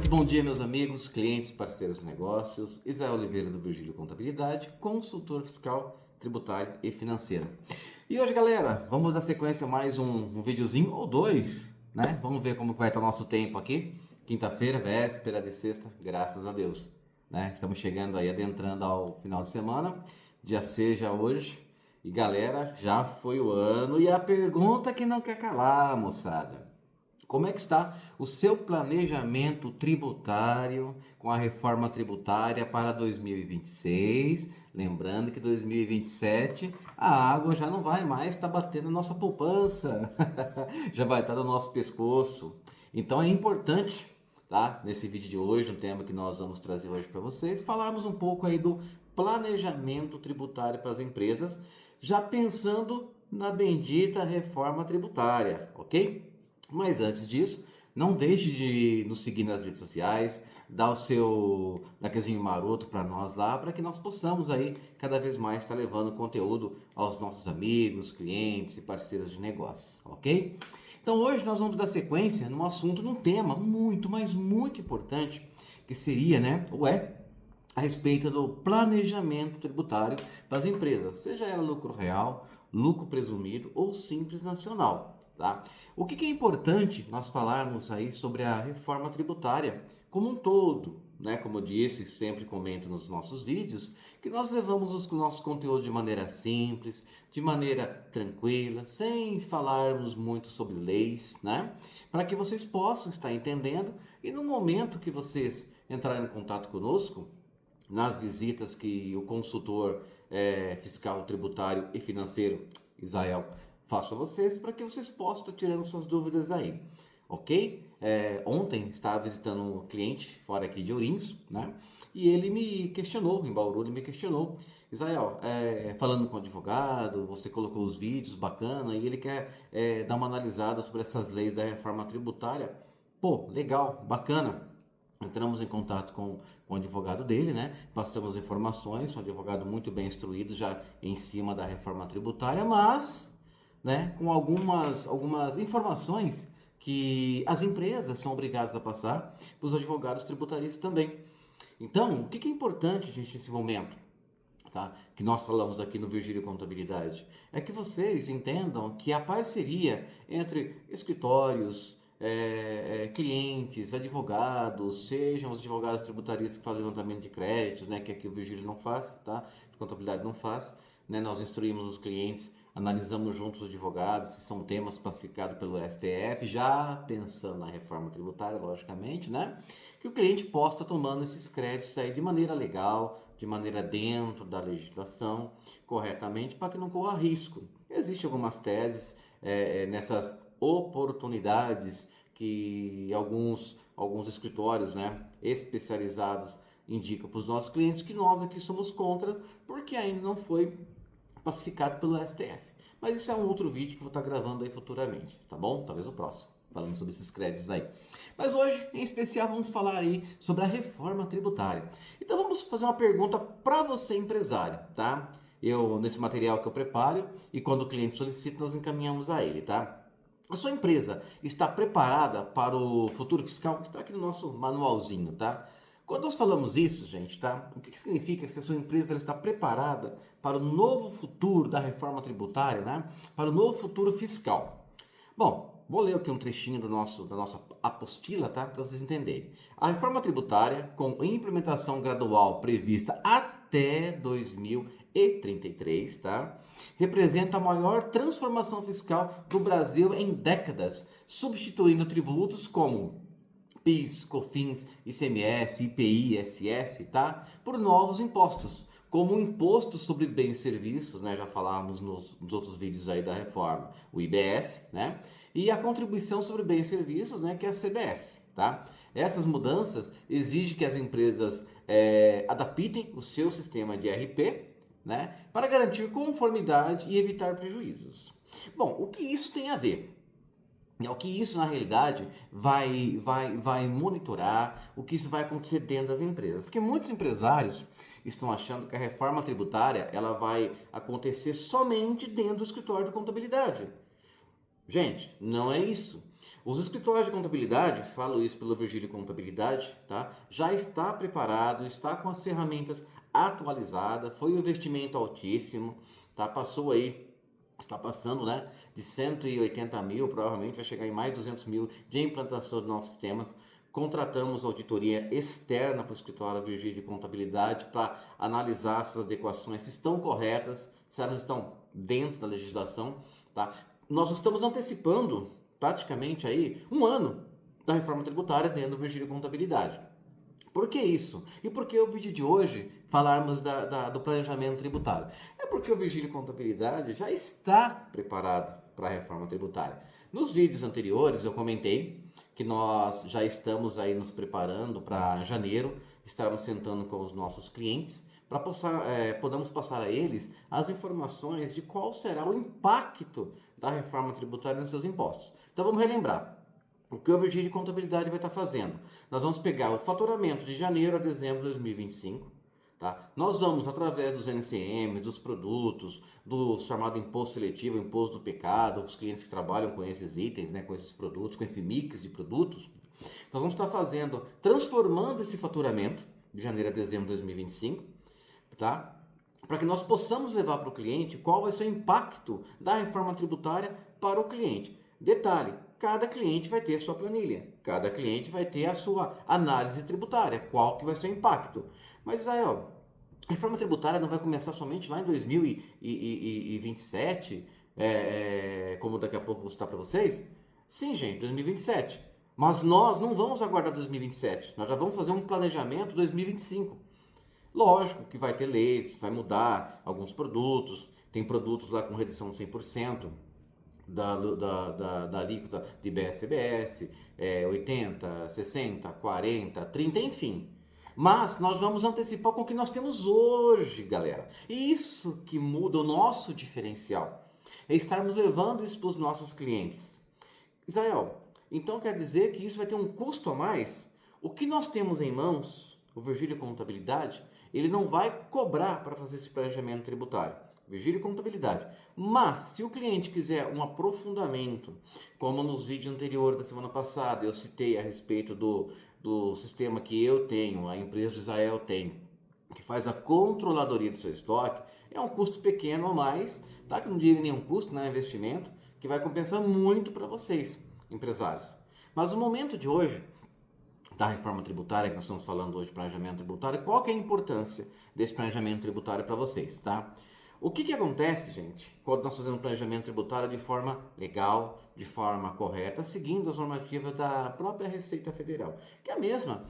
Muito bom dia, meus amigos, clientes, parceiros de negócios. Israel Oliveira do Virgílio Contabilidade, consultor fiscal, tributário e financeiro. E hoje, galera, vamos dar sequência a mais um videozinho ou dois, né? Vamos ver como vai estar o nosso tempo aqui. Quinta-feira, véspera de sexta, graças a Deus, né? Estamos chegando aí, adentrando ao final de semana, dia 6 já hoje. E galera, já foi o ano e a pergunta que não quer calar, moçada. Como é que está o seu planejamento tributário com a reforma tributária para 2026? Lembrando que 2027 a água já não vai mais estar batendo na nossa poupança, já vai estar no nosso pescoço. Então é importante, tá? Nesse vídeo de hoje, no tema que nós vamos trazer hoje para vocês, falarmos um pouco aí do planejamento tributário para as empresas, já pensando na bendita reforma tributária, ok? Mas antes disso, não deixe de nos seguir nas redes sociais, dar o seu likezinho maroto para nós lá, para que nós possamos aí cada vez mais estar levando conteúdo aos nossos amigos, clientes e parceiros de negócio, ok? Então hoje nós vamos dar sequência num assunto, num tema muito, mas muito importante, que seria, né, a respeito do planejamento tributário para as empresas, seja ela lucro real, lucro presumido ou simples nacional. Tá? O que é importante nós falarmos aí sobre a reforma tributária como um todo, né? Como eu disse, sempre comento nos nossos vídeos, que nós levamos o nosso conteúdo de maneira simples, de maneira tranquila, sem falarmos muito sobre leis, né? Para que vocês possam estar entendendo e no momento que vocês entrarem em contato conosco, nas visitas que o consultor fiscal, tributário e financeiro, Israel, faço a vocês para que vocês possam estar tirando suas dúvidas aí, ok? Ontem estava visitando um cliente fora aqui de Ourinhos, né? E ele me questionou, em Bauru, ele me questionou, Israel, falando com o advogado, você colocou os vídeos, bacana, e ele quer dar uma analisada sobre essas leis da reforma tributária. Pô, legal, bacana. Entramos em contato com o advogado dele, né? Passamos informações, um advogado muito bem instruído já em cima da reforma tributária, mas, né, com algumas informações que as empresas são obrigadas a passar para os advogados tributaristas também. Então, o que é importante, gente, nesse momento? Tá? Que nós falamos aqui no Virgílio Contabilidade, é que vocês entendam que a parceria entre escritórios, clientes, advogados, sejam os advogados tributaristas que fazem levantamento de crédito, né, que aqui o Virgílio não faz, tá? De contabilidade não faz, né? Nós instruímos os clientes, analisamos juntos os advogados, se são temas classificados pelo STF, já pensando na reforma tributária, logicamente, né? Que o cliente possa estar tomando esses créditos aí de maneira legal, de maneira dentro da legislação, corretamente, para que não corra risco. Existem algumas teses nessas oportunidades que alguns escritórios, né, especializados indicam para os nossos clientes, que nós aqui somos contra, porque ainda não foi pacificado pelo STF. Mas isso é um outro vídeo que eu vou estar gravando aí futuramente, tá bom? Talvez o próximo, falando sobre esses créditos aí. Mas hoje, em especial, vamos falar aí sobre a reforma tributária. Então vamos fazer uma pergunta para você, empresário, tá? Nesse material que eu preparo, e quando o cliente solicita, nós encaminhamos a ele, tá? A sua empresa está preparada para o futuro fiscal? Está aqui no nosso manualzinho, tá? Quando nós falamos isso, gente, tá? O que significa que se a sua empresa ela está preparada para o novo futuro da reforma tributária, né? Para o novo futuro fiscal? Bom, vou ler aqui um trechinho da nossa apostila, tá? Para vocês entenderem. A reforma tributária, com implementação gradual prevista até 2033, tá? Representa a maior transformação fiscal do Brasil em décadas, substituindo tributos como PIS, COFINS, ICMS, IPI, ISS, tá? Por novos impostos, como o Imposto sobre Bens e Serviços, né? Já falávamos nos outros vídeos aí da reforma, o IBS, né? E a Contribuição sobre Bens e Serviços, né? Que é a CBS, tá? Essas mudanças exigem que as empresas adaptem o seu sistema de RP, né? Para garantir conformidade e evitar prejuízos. Bom, o que isso tem a ver? É o que isso, na realidade, vai monitorar, o que isso vai acontecer dentro das empresas. Porque muitos empresários estão achando que a reforma tributária ela vai acontecer somente dentro do escritório de contabilidade. Gente, não é isso. Os escritórios de contabilidade, falo isso pelo Virgílio Contabilidade, tá? Já está preparado, está com as ferramentas atualizadas, foi um investimento altíssimo, tá? Passou aí, está passando, né? De 180 mil, provavelmente vai chegar em mais de 200 mil de implantação de novos sistemas. Contratamos auditoria externa para o escritório Virgílio de Contabilidade para analisar essas adequações, se estão corretas, se elas estão dentro da legislação, tá? Nós estamos antecipando praticamente aí um ano da reforma tributária dentro do Virgílio Contabilidade. Por que isso? E por que o vídeo de hoje falarmos do planejamento tributário? É porque o Virgílio Contabilidade já está preparado para a reforma tributária. Nos vídeos anteriores eu comentei que nós já estamos aí nos preparando para janeiro, estarmos sentando com os nossos clientes para podamos passar a eles as informações de qual será o impacto da reforma tributária nos seus impostos. Então vamos relembrar. O que o Virgílio de Contabilidade vai estar fazendo? Nós vamos pegar o faturamento de janeiro a dezembro de 2025, tá? Nós vamos, através dos NCM, dos produtos, do chamado imposto seletivo, imposto do pecado, os clientes que trabalham com esses itens, né, com esses produtos, com esse mix de produtos, nós vamos estar fazendo, transformando esse faturamento de janeiro a dezembro de 2025, tá? Para que nós possamos levar para o cliente qual vai ser o impacto da reforma tributária para o cliente. Detalhe, cada cliente vai ter a sua planilha, cada cliente vai ter a sua análise tributária, qual que vai ser o impacto. Mas, Israel, a reforma tributária não vai começar somente lá em 2027, como daqui a pouco eu vou citar para vocês? Sim, gente, 2027. Mas nós não vamos aguardar 2027, nós já vamos fazer um planejamento 2025. Lógico que vai ter leis, vai mudar alguns produtos, tem produtos lá com redução de 100%, da alíquota de IBS-CBS, 80, 60, 40, 30, enfim. Mas nós vamos antecipar com o que nós temos hoje, galera. E isso que muda o nosso diferencial. É estarmos levando isso para os nossos clientes. Israel, então quer dizer que isso vai ter um custo a mais? O que nós temos em mãos, o Virgílio Contabilidade, ele não vai cobrar para fazer esse planejamento tributário. Virgílio Contabilidade. Mas, se o cliente quiser um aprofundamento, como nos vídeos anteriores da semana passada, eu citei a respeito do sistema que eu tenho, a empresa de Israel tem, que faz a controladoria do seu estoque, é um custo pequeno a mais, tá? Que não diria nenhum custo, né? Investimento, que vai compensar muito para vocês, empresários. Mas o momento de hoje, da reforma tributária, que nós estamos falando hoje, planejamento tributário, qual que é a importância desse planejamento tributário para vocês, tá? O que acontece, gente, quando nós fazemos planejamento tributário de forma legal, de forma correta, seguindo as normativas da própria Receita Federal, que é a mesma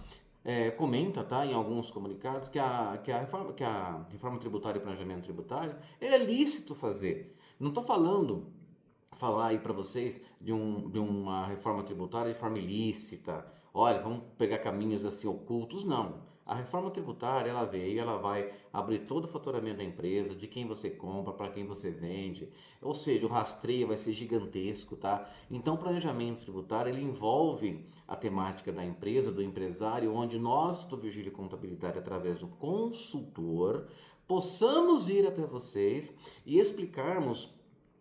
comenta, tá, em alguns comunicados que a reforma tributária e planejamento tributário é lícito fazer. Não estou falar aí para vocês de uma reforma tributária de forma ilícita. Olha, vamos pegar caminhos assim ocultos, não. A reforma tributária, ela veio, ela vai abrir todo o faturamento da empresa, de quem você compra, para quem você vende. Ou seja, o rastreio vai ser gigantesco, tá? Então, o planejamento tributário, ele envolve a temática da empresa, do empresário, onde nós, do Virgílio Contabilidade, através do consultor, possamos ir até vocês e explicarmos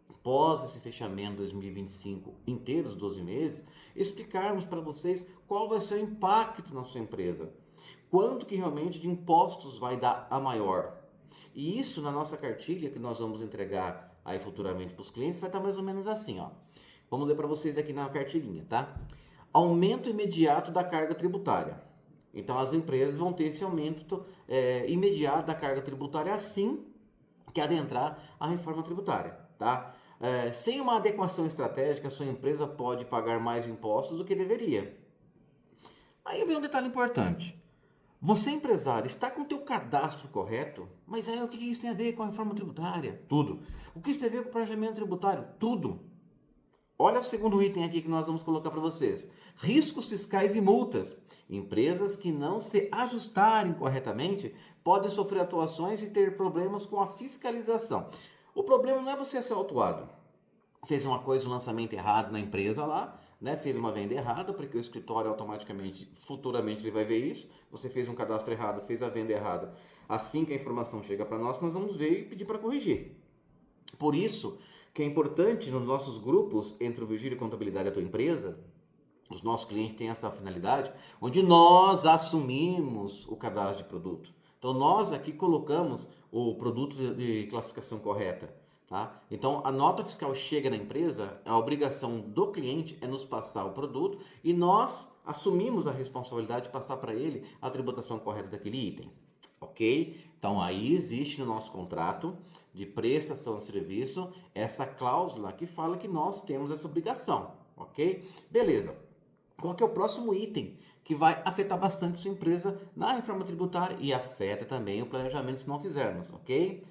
após esse fechamento 2025 inteiros, 12 meses, explicarmos para vocês qual vai ser o impacto na sua empresa. Quanto que realmente de impostos vai dar a maior. E isso na nossa cartilha que nós vamos entregar aí futuramente para os clientes vai estar mais ou menos assim, ó. Vamos ler para vocês aqui na cartilhinha, tá? Aumento imediato da carga tributária. Então as empresas vão ter esse aumento imediato da carga tributária assim que adentrar a reforma tributária, tá? Sem uma adequação estratégica, a sua empresa pode pagar mais impostos do que deveria. Aí vem um detalhe importante. Você, empresário, está com o teu cadastro correto? Mas aí o que isso tem a ver com a reforma tributária? Tudo. O que isso tem a ver com o planejamento tributário? Tudo. Olha o segundo item aqui que nós vamos colocar para vocês. Riscos fiscais e multas. Empresas que não se ajustarem corretamente podem sofrer atuações e ter problemas com a fiscalização. O problema não é você ser autuado. Fez uma coisa, um lançamento errado na empresa lá, né? Fez uma venda errada, porque o escritório automaticamente, futuramente ele vai ver isso. Você fez um cadastro errado, fez a venda errada. Assim que a informação chega para nós vamos ver e pedir para corrigir. Por isso que é importante nos nossos grupos entre o Virgílio e Contabilidade da tua empresa. Os nossos clientes têm essa finalidade, onde nós assumimos o cadastro de produto. Então, nós aqui colocamos o produto de classificação correta. Tá? Então, a nota fiscal chega na empresa, a obrigação do cliente é nos passar o produto e nós assumimos a responsabilidade de passar para ele a tributação correta daquele item. Ok? Então, aí existe no nosso contrato de prestação de serviço essa cláusula que fala que nós temos essa obrigação. Ok? Beleza. Qual que é o próximo item que vai afetar bastante sua empresa na reforma tributária e afeta também o planejamento se não fizermos, ok?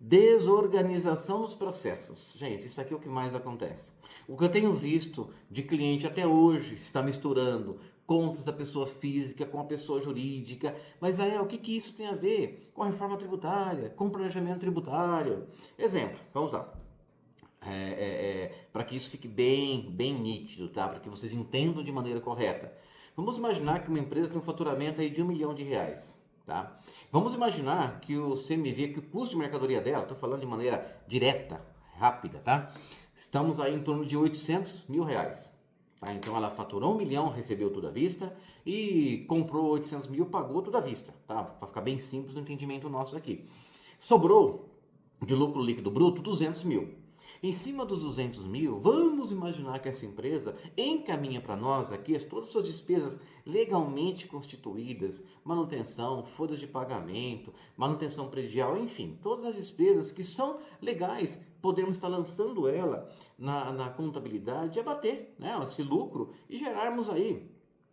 Desorganização nos processos. Gente, isso aqui é o que mais acontece. O que eu tenho visto de cliente até hoje está misturando contas da pessoa física com a pessoa jurídica. Mas aí, o que isso tem a ver com a reforma tributária, com o planejamento tributário? Exemplo, vamos lá. Para que isso fique bem nítido, tá? Para que vocês entendam de maneira correta. Vamos imaginar que uma empresa tem um faturamento aí de R$1 milhão, tá? Vamos imaginar que o CMV, que o custo de mercadoria dela, estou falando de maneira direta, rápida, tá? Estamos aí em torno de R$800 mil. Tá? Então ela faturou 1 milhão, recebeu tudo à vista e comprou 800 mil, pagou tudo à vista, tá? Para ficar bem simples o entendimento nosso aqui. Sobrou de lucro líquido bruto 200 mil. Em cima dos 200 mil, vamos imaginar que essa empresa encaminha para nós aqui todas as suas despesas legalmente constituídas, manutenção, folhas de pagamento, manutenção predial, enfim, todas as despesas que são legais, podemos estar lançando ela na contabilidade e abater, né, esse lucro e gerarmos aí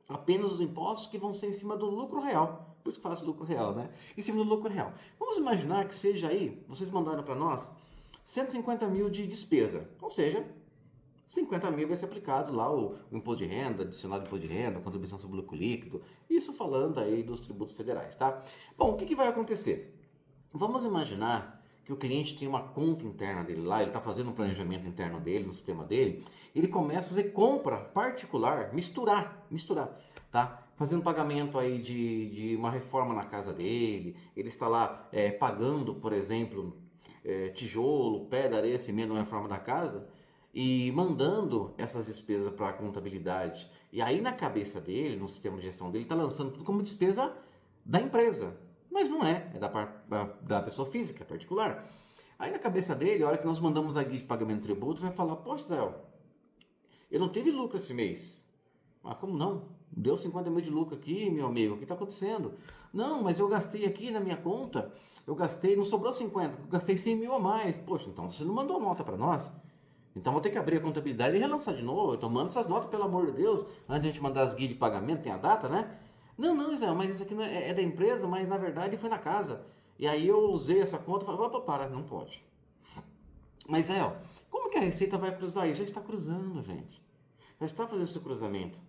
apenas os impostos que vão ser em cima do lucro real. Por isso que faço lucro real, né? Em cima do lucro real. Vamos imaginar que seja aí, vocês mandaram para nós 150 mil de despesa, ou seja, 50 mil vai ser aplicado lá o imposto de renda, adicionado imposto de renda, contribuição sobre o lucro líquido, isso falando aí dos tributos federais, tá? Bom, o que vai acontecer? Vamos imaginar que o cliente tem uma conta interna dele lá, ele está fazendo um planejamento interno dele, no sistema dele, ele começa a fazer compra particular, misturar, tá? Fazendo pagamento aí de uma reforma na casa dele, ele está lá pagando, por exemplo, tijolo, pedra, areia, cimento na reforma da casa e mandando essas despesas para a contabilidade. E aí na cabeça dele, no sistema de gestão dele, está lançando tudo como despesa da empresa. Mas não é da pessoa física, particular. Aí na cabeça dele, a hora que nós mandamos a guia de pagamento de tributo, vai falar, poxa, Zé, eu não tive lucro esse mês. Ah, como não? Deu 50 mil de lucro aqui, meu amigo, o que está acontecendo? Não, mas eu gastei aqui na minha conta, eu gastei, não sobrou 50, eu gastei 100 mil a mais. Poxa, então você não mandou nota para nós? Então vou ter que abrir a contabilidade e relançar de novo. Então manda essas notas, pelo amor de Deus, antes de a gente mandar as guias de pagamento, tem a data, né? Não, Israel, mas isso aqui não é da empresa, mas na verdade foi na casa. E aí eu usei essa conta e falei, opa, para, não pode. Mas como que a Receita vai cruzar isso? Já está cruzando, gente. Já está fazendo esse cruzamento.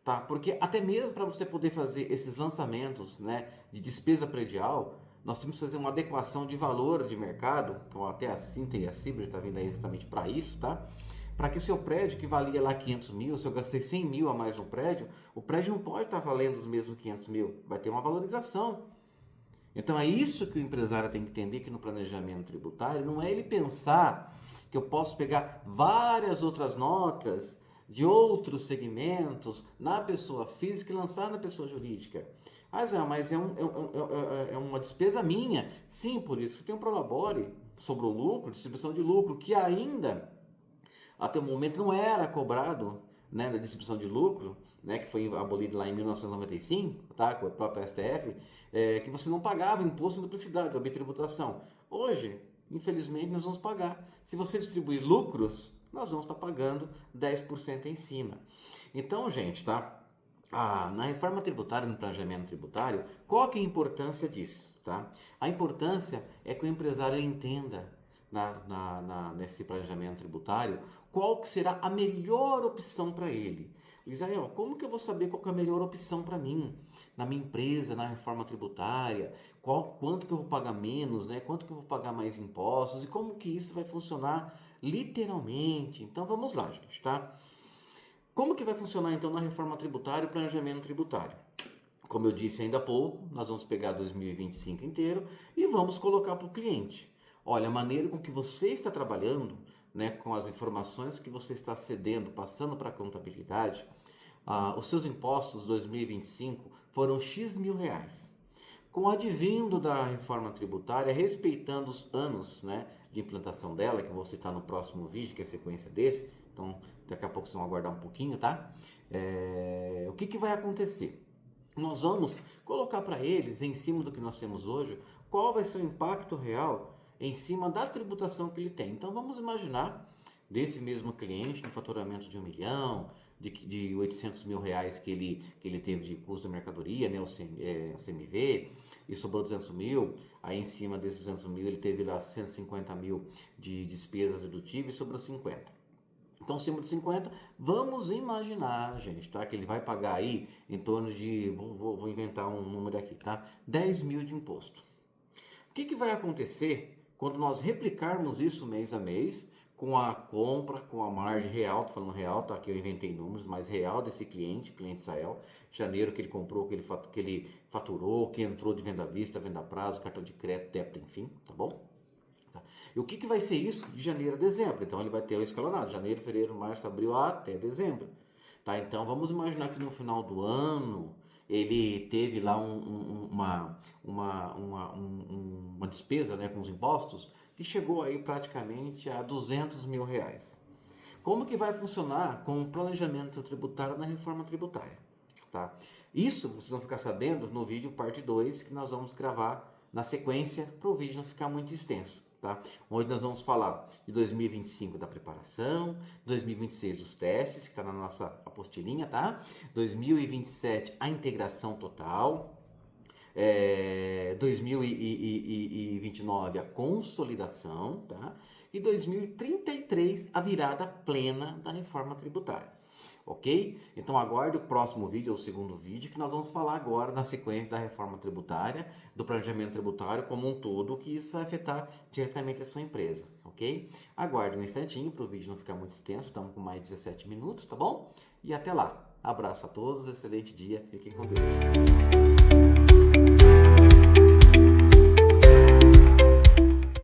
Tá? Porque até mesmo para você poder fazer esses lançamentos, né, de despesa predial, nós temos que fazer uma adequação de valor de mercado, com até a Cinta e a Cibra está vindo aí exatamente para isso, tá? Para que o seu prédio, que valia lá 500 mil, se eu gastei 100 mil a mais no prédio, o prédio não pode estar valendo os mesmos 500 mil, vai ter uma valorização. Então é isso que o empresário tem que entender, que no planejamento tributário não é ele pensar que eu posso pegar várias outras notas de outros segmentos na pessoa física e lançar na pessoa jurídica. Ah, Zé, mas é uma despesa minha. Sim, por isso que tem um prolabore sobre o lucro, distribuição de lucro, que ainda até o momento não era cobrado, né, da distribuição de lucro, né, que foi abolido lá em 1995, tá, com a própria STF, que você não pagava imposto de duplicidade, a tributação. Hoje, infelizmente, nós vamos pagar. Se você distribuir lucros, nós vamos estar pagando 10% em cima. Então, gente, tá? Na reforma tributária, no planejamento tributário, qual que é a importância disso? Tá? A importância é que o empresário entenda nesse planejamento tributário qual que será a melhor opção para ele. Israel, como que eu vou saber qual que é a melhor opção para mim, na minha empresa, na reforma tributária, quanto que eu vou pagar menos, né? Quanto que eu vou pagar mais impostos e como que isso vai funcionar literalmente? Então vamos lá, gente, tá? Como que vai funcionar então na reforma tributária e o planejamento tributário? Como eu disse ainda há pouco, nós vamos pegar 2025 inteiro e vamos colocar para o cliente. Olha, a maneira com que você está trabalhando né, com as informações que você está cedendo, passando para a contabilidade, os seus impostos 2025 foram X mil reais. Com o advindo da reforma tributária, respeitando os anos, né, de implantação dela, que eu vou citar no próximo vídeo, que é a sequência desse, então daqui a pouco vocês vão aguardar um pouquinho, tá? O que vai acontecer? Nós vamos colocar para eles, em cima do que nós temos hoje, qual vai ser o impacto real em cima da tributação que ele tem. Então vamos imaginar desse mesmo cliente, de faturamento de 1 milhão, de 800 mil reais que ele teve de custo da mercadoria, né, o CMV, e sobrou 200 mil, aí em cima desses 200 mil ele teve lá 150 mil de despesas dedutíveis e sobrou 50. Então, acima de 50, vamos imaginar, gente, tá? Que ele vai pagar aí em torno de, vou inventar um número aqui, tá? 10 mil de imposto. O que vai acontecer quando nós replicarmos isso mês a mês com a compra, com a margem real, tô falando real, tá? Aqui eu inventei números, mas real desse cliente Israel, janeiro que ele comprou, que ele faturou, que entrou de venda à vista, venda a prazo, cartão de crédito, débito, enfim, tá bom? E o que vai ser isso de janeiro a dezembro? Então ele vai ter o escalonado, janeiro, fevereiro, março, abril até dezembro. Tá? Então vamos imaginar que no final do ano ele teve lá uma despesa, né, com os impostos que chegou aí praticamente a 200 mil reais. Como que vai funcionar com o planejamento tributário na reforma tributária? Tá? Isso vocês vão ficar sabendo no vídeo parte 2 que nós vamos gravar na sequência para o vídeo não ficar muito extenso. Tá? Onde nós vamos falar de 2025 da preparação, 2026 dos testes, que está na nossa apostilinha, tá? 2027 a integração total, 2029 a consolidação, tá? E 2033 a virada plena da reforma tributária. Ok? Então aguarde o próximo vídeo, ou o segundo vídeo, que nós vamos falar agora na sequência da reforma tributária, do planejamento tributário como um todo, que isso vai afetar diretamente a sua empresa, ok? Aguarde um instantinho para o vídeo não ficar muito extenso, estamos com mais de 17 minutos, tá bom? E até lá. Abraço a todos, excelente dia, fiquem com Deus.